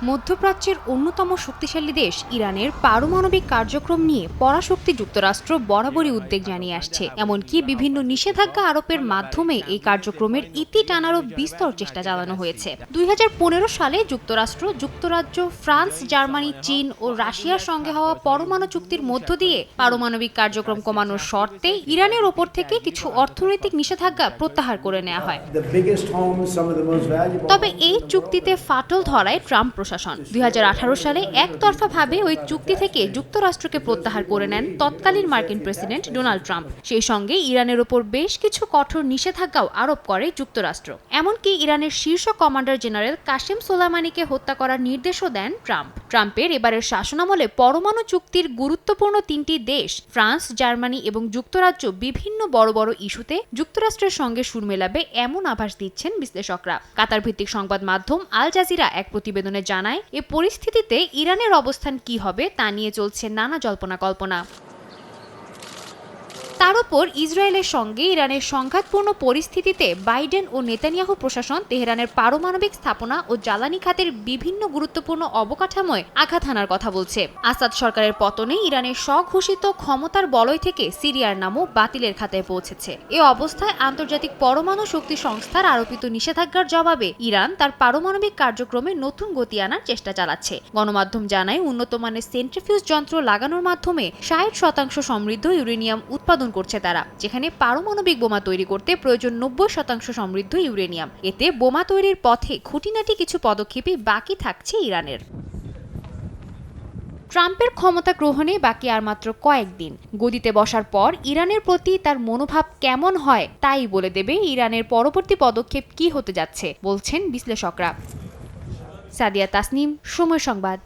মধ্যপ্রাচ্যের অন্যতম শক্তিশালী দেশ ইরানের পারমাণবিক কার্যক্রম নিয়ে পরাশক্তি যুক্তরাষ্ট্র বরাবরই উদ্বেগ জানিয়ে আসছে। এমনকি বিভিন্ন নিষেধাজ্ঞা আরোপের মাধ্যমে এই কার্যক্রমের ইতি টানারও বিস্তর চেষ্টা চালানো হয়েছে। 2015 সালে যুক্তরাজ্য, ফ্রান্স, জার্মানি, চীন ও রাশিয়ার সঙ্গে হওয়া পরমাণু চুক্তির মধ্য দিয়ে পারমাণবিক কার্যক্রম কমানোর শর্তে ইরানের ওপর থেকে কিছু অর্থনৈতিক নিষেধাজ্ঞা প্রত্যাহার করে নেওয়া হয়। তবে এই চুক্তিতে ফাটল ধরায় ট্রাম্প প্রশাসন 2018 সালে একতরফাভাবে ওই চুক্তি থেকে যুক্তরাষ্ট্রকে প্রত্যাহার করে নেন তৎকালীন মার্কিন প্রেসিডেন্ট ডোনাল্ড ট্রাম্প। সেই সঙ্গে ইরানের ওপর বেশ কিছু কঠোর নিষেধাজ্ঞাও আরোপ করে যুক্তরাষ্ট্র। এমনকি ইরানের শীর্ষ কমান্ডার জেনারেল কাসেম সোলাইমানিকে হত্যা করার নির্দেশও দেন ট্রাম্প। ট্রাম্পের এবারের শাসনামলে পরমাণু চুক্তির গুরুত্বপূর্ণ তিনটি দেশ ফ্রান্স, জার্মানি এবং যুক্তরাজ্য বিভিন্ন বড় বড় ইস্যুতে যুক্তরাষ্ট্রের সঙ্গে সুর মেলাবে এমন আভাস দিচ্ছেন বিশ্লেষকরা। কাতার ভিত্তিক সংবাদ মাধ্যম আল জাজিরা এক প্রতিবেদনে জানায়, এ পরিস্থিতিতে ইরানের অবস্থান কি হবে তা নিয়ে চলছে নানা জল্পনা কল্পনা। তার উপর ইসরায়েলের সঙ্গে ইরানের সংঘাতপূর্ণ পরিস্থিতিতে বাইডেন ও নেতানিয়াহু প্রশাসন তেহরানের পারমাণবিক স্থাপনা ও জ্বালানি খাতের বিভিন্ন গুরুত্বপূর্ণ অবকাঠামোয় আঘাত হানার কথা বলছে। আসাদ সরকারের পতনে ইরানের স্বঘোষিত ক্ষমতার বলয় থেকে সিরিয়ার নামও বাতিলের খাতায় পৌঁছেছে। এ অবস্থায় আন্তর্জাতিক পরমাণু শক্তি সংস্থার আরোপিত নিষেধাজ্ঞার জবাবে ইরান তার পারমাণবিক কার্যক্রমে নতুন গতি আনার চেষ্টা চালাচ্ছে। গণমাধ্যম জানায়, উন্নত মানের সেন্ট্রিফিউজ যন্ত্র লাগানোর মাধ্যমে 60% সমৃদ্ধ ইউরেনিয়াম উৎপাদন করছে তারা, যেখানে পারমাণবিক বোমা তৈরি করতে প্রয়োজন 90% সমৃদ্ধ ইউরেনিয়াম। এতে বোমা তৈরির পথে খুঁটিনাটি কিছু পদক্ষেপই বাকি থাকছে ইরানের। ট্রাম্পের ক্ষমতা গ্রহণে বাকি আর মাত্র কয়েকদিন। গদিতে বসার পর ইরানের প্রতি তার মনোভাব কেমন হয় তাই বলে দেবে ইরানের পরবর্তী পদক্ষেপ কি হতে যাচ্ছে, বলছেন বিশ্লেষকরা। সাদিয়া তাসনিম, সময় সংবাদ।